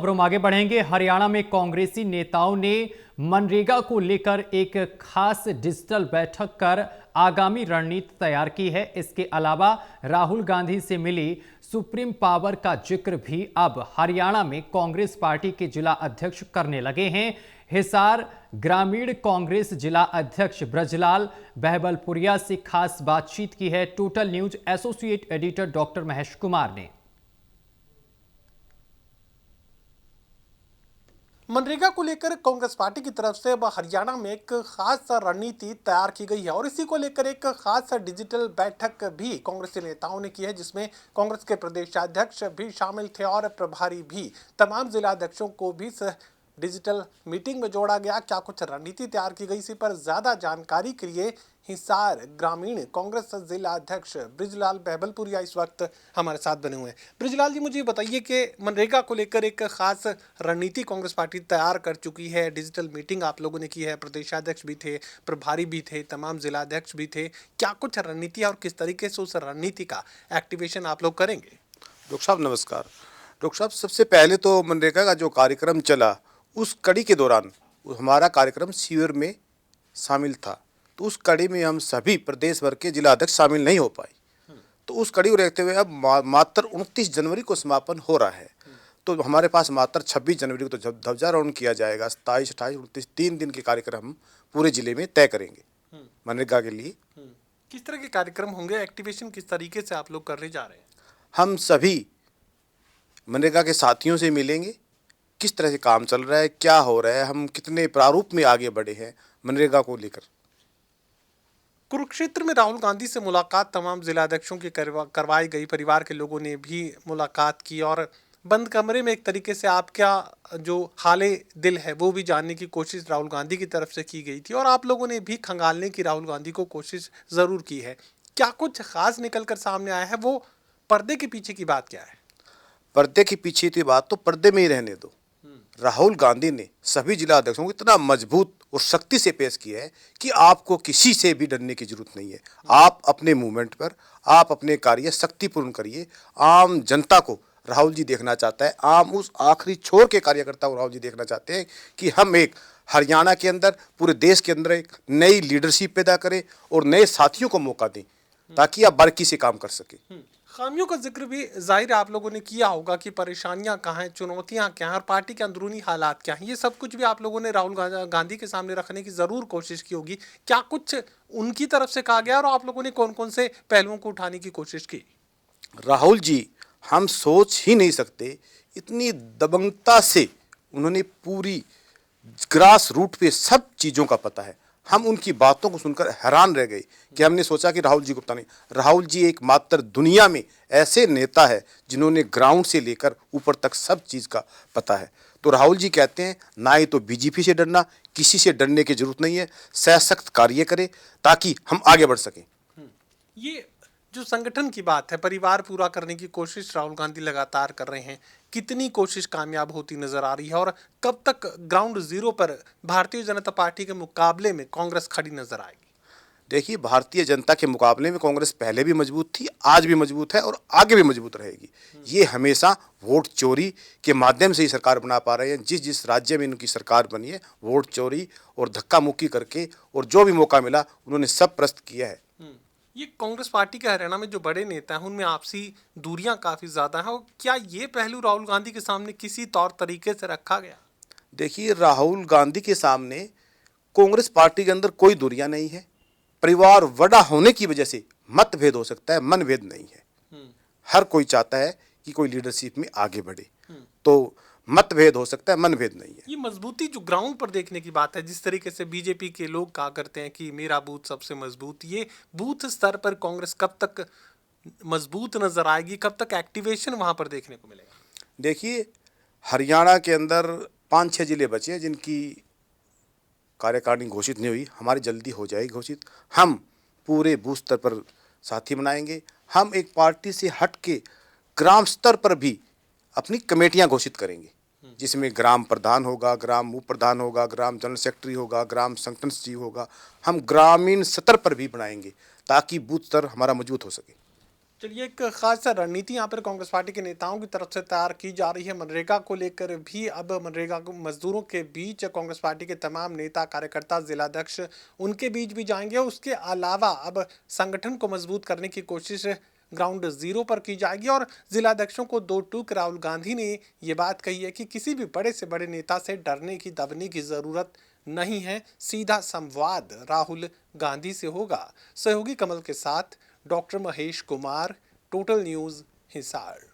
खबरों में आगे बढ़ेंगे। हरियाणा में कांग्रेसी नेताओं ने मनरेगा को लेकर एक खास डिजिटल बैठक कर आगामी रणनीति तैयार की है। इसके अलावा राहुल गांधी से मिली सुप्रीम पावर का जिक्र भी अब हरियाणा में कांग्रेस पार्टी के जिला अध्यक्ष करने लगे हैं। हिसार ग्रामीण कांग्रेस जिला अध्यक्ष ब्रजलाल बहबलपुरिया से खास बातचीत की है total news associate editor doctor Mahesh Kumar ने। मनरेगा को लेकर कांग्रेस पार्टी की तरफ से अब हरियाणा में एक खास रणनीति तैयार की गई है और इसी को लेकर एक खास डिजिटल बैठक भी कांग्रेसी नेताओं ने की है, जिसमें कांग्रेस के प्रदेशाध्यक्ष भी शामिल थे और प्रभारी भी। तमाम जिलाध्यक्षों को भी इस डिजिटल मीटिंग में जोड़ा गया। क्या कुछ रणनीति तैयार की गई, इसी पर ज्यादा जानकारी के लिए हिसार ग्रामीण कांग्रेस जिला अध्यक्ष ब्रिजलाल बहबलपुरिया इस वक्त हमारे साथ बने हुए हैं। ब्रिजलाल जी, मुझे बताइए कि मनरेगा को लेकर एक खास रणनीति कांग्रेस पार्टी तैयार कर चुकी है। डिजिटल मीटिंग आप लोगों ने की है, प्रदेशाध्यक्ष भी थे, प्रभारी भी थे, तमाम जिलाध्यक्ष भी थे। क्या कुछ रणनीति है और किस तरीके से उस रणनीति का एक्टिवेशन आप लोग करेंगे? डॉक्टर साहब नमस्कार। डॉक्टर साहब, सबसे पहले तो मनरेगा का जो कार्यक्रम चला उस कड़ी के दौरान हमारा कार्यक्रम शिविर में शामिल था, तो उस कड़ी में हम सभी प्रदेश भर के जिला अध्यक्ष शामिल नहीं हो पाए। तो उस कड़ी को देखते हुए अब मात्र 29 जनवरी को समापन हो रहा है, तो हमारे पास मात्र 26 जनवरी को तो ध्वजारोहण किया जाएगा। 27, 28, 29 3 दिन के कार्यक्रम हम पूरे जिले में तय करेंगे मनरेगा के लिए। किस तरह के कार्यक्रम होंगे, एक्टिवेशन किस तरीके से आप लोग करने जा रहे हैं? हम सभी मनरेगा के साथियों से मिलेंगे, किस तरह से काम चल रहा है, क्या हो रहा है, हम कितने प्रारूप में आगे बढ़े हैं मनरेगा को लेकर। कुरुक्षेत्र में राहुल गांधी से मुलाकात तमाम जिलाध्यक्षों की करवाई गई। परिवार के लोगों ने भी मुलाकात की और बंद कमरे में एक तरीके से आपका जो हाले दिल है वो भी जानने की कोशिश राहुल गांधी की तरफ से की गई थी और आप लोगों ने भी खंगालने की राहुल गांधी को कोशिश ज़रूर की है। क्या कुछ खास निकल कर सामने आया है? वो पर्दे के पीछे की बात क्या है? पर्दे के पीछे की बात तो पर्दे में ही रहने दो। राहुल गांधी ने सभी जिला अध्यक्षों को इतना मजबूत और शक्ति से पेश किया है कि आपको किसी से भी डरने की जरूरत नहीं है। आप अपने मूवमेंट पर, आप अपने कार्य शक्तिपूर्ण करिए। आम जनता को राहुल जी देखना चाहता है, आम उस आखिरी छोर के कार्यकर्ता को राहुल जी देखना चाहते हैं कि हम एक हरियाणा के अंदर, पूरे देश के अंदर एक नई लीडरशिप पैदा करें और नए साथियों को मौका दें ताकि आप बारीकी से काम कर सकें। खामियों का जिक्र भी जाहिर आप लोगों ने किया होगा कि परेशानियां कहाँ हैं, चुनौतियां क्या हैं और पार्टी के अंदरूनी हालात क्या हैं। ये सब कुछ भी आप लोगों ने राहुल गांधी के सामने रखने की ज़रूर कोशिश की होगी। क्या कुछ उनकी तरफ से कहा गया और आप लोगों ने कौन कौन से पहलुओं को उठाने की कोशिश की? राहुल जी, हम सोच ही नहीं सकते इतनी दबंगता से उन्होंने पूरी ग्रास रूट पे सब चीज़ों का पता है। हम उनकी बातों को सुनकर हैरान रह गए कि हमने सोचा कि राहुल जी को पता नहीं। राहुल जी एकमात्र दुनिया में ऐसे नेता है जिन्होंने ग्राउंड से लेकर ऊपर तक सब चीज़ का पता है। तो राहुल जी कहते हैं ना ही तो बीजेपी से डरना, किसी से डरने की जरूरत नहीं है, सशक्त कार्य करें ताकि हम आगे बढ़ सकें। ये जो संगठन की बात है, परिवार पूरा करने की कोशिश राहुल गांधी लगातार कर रहे हैं, कितनी कोशिश कामयाब होती नजर आ रही है और कब तक ग्राउंड जीरो पर भारतीय जनता पार्टी के मुकाबले में कांग्रेस खड़ी नजर आएगी? देखिए, भारतीय जनता के मुकाबले में कांग्रेस पहले भी मजबूत थी, आज भी मजबूत है और आगे भी मजबूत रहेगी। ये हमेशा वोट चोरी के माध्यम से ही सरकार बना पा रहे हैं। जिस जिस राज्य में इनकी सरकार बनी है, वोट चोरी और धक्का मुक्की करके और जो भी मौका मिला उन्होंने सब प्रस्त किया है। ये कांग्रेस पार्टी के हरियाणा में जो बड़े नेता हैं उनमें आपसी दूरियां काफी ज्यादा हैं और क्या ये पहलू राहुल गांधी के सामने किसी तौर तरीके से रखा गया? देखिए, राहुल गांधी के सामने कांग्रेस पार्टी के अंदर कोई दूरियां नहीं है। परिवार बड़ा होने की वजह से मतभेद हो सकता है, मनभेद नहीं है। हर कोई चाहता है कि कोई लीडरशिप में आगे बढ़े, तो मतभेद हो सकता है, मनभेद नहीं है। ये मजबूती जो ग्राउंड पर देखने की बात है, जिस तरीके से बीजेपी के लोग कहा करते हैं कि मेरा बूथ सबसे मजबूत, ये बूथ स्तर पर कांग्रेस कब तक मजबूत नजर आएगी, कब तक एक्टिवेशन वहां पर देखने को मिलेगा? देखिए, हरियाणा के अंदर 5-6 जिले बचे हैं जिनकी कार्यकारिणी घोषित नहीं हुई। हमारी जल्दी हो जाएगी घोषित। हम पूरे बूथ स्तर पर साथी बनाएंगे। हम एक पार्टी से हट के ग्राम स्तर पर भी अपनी कमेटियां घोषित करेंगे, जिसमें ग्राम प्रधान होगा, ग्राम उप प्रधान होगा, ग्राम जनरल सेक्रेटरी होगा, ग्राम संगठन सचिव होगा। हम ग्रामीण स्तर पर भी बनाएंगे ताकि बूथ स्तर हमारा मजबूत हो सके। चलिए, एक खास रणनीति यहाँ पर कांग्रेस पार्टी के नेताओं की तरफ से तैयार की जा रही है मनरेगा को लेकर भी। अब मनरेगा मजदूरों के बीच कांग्रेस पार्टी के तमाम नेता कार्यकर्ता जिलाध्यक्ष उनके बीच भी जाएंगे। उसके अलावा अब संगठन को मजबूत करने की कोशिश ग्राउंड जीरो पर की जाएगी। और जिलाध्यक्षों को दो टूक राहुल गांधी ने ये बात कही है कि किसी भी बड़े से बड़े नेता से डरने की दबने की जरूरत नहीं है, सीधा संवाद राहुल गांधी से होगा। सहयोगी कमल के साथ doctor Mahesh Kumar, total news, Hisar.